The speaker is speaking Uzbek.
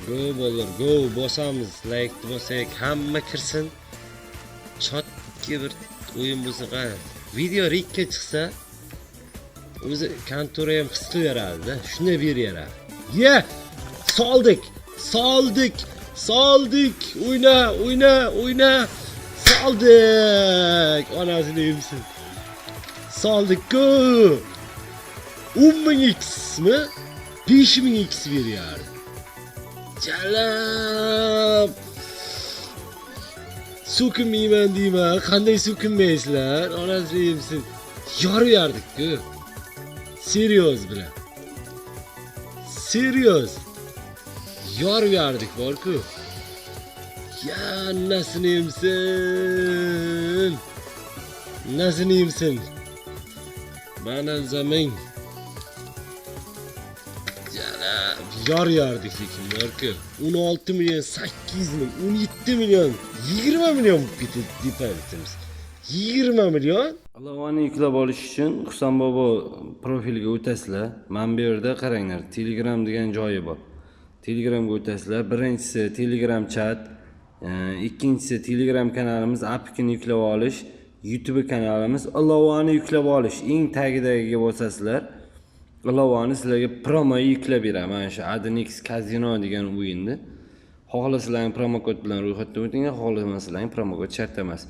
Go bolalar, go bosamiz. Like bosak, hamma kirsin. Chotki bir o'yin bo'lsa qara. Video rikka chiqsa, o'zi kontora ham his qilaveradi-da. Shuni beraveradi. Ye! Soldik. O'yna. Soldik. Onasini yemsin. Soldik go. 10.000x mi? 5.000x beradi. Jalab. So'kinmayman deyman. Qanday so'kinmaysizlar? Onasini yemsin. Yoriyardik-ku. Seriyoz bilan. Seriyoz. Yoriyardik bor-ku. Ya nasini yemsin. Bana zamin. Yoriyardik lekin bor-ku. 16 milyon, 8 milyon, 17 milyon, 20 milyon depozitimiz. 20 milyon. Ilovani yuklab olish uchun Husan bobo profiliga o'tasizlar. Mana bu yerda qaranglar, Telegram degan joyi bor. Telegramga o'tasizlar. Birinchisi Telegram chat, ikkinchisi Telegram kanalimiz, appini yuklab olish, YouTube kanalimiz, ilovani yuklab olish. Eng tagidagiga bosasizlar. Ilovani sizlarga promo yuklab beraman. Mana shu Adnix Casino degan o'yinni. Xohlasizlar promo kod bilan ro'yxatdan o'tinglar, xohlamasizlar promo kod shart emas.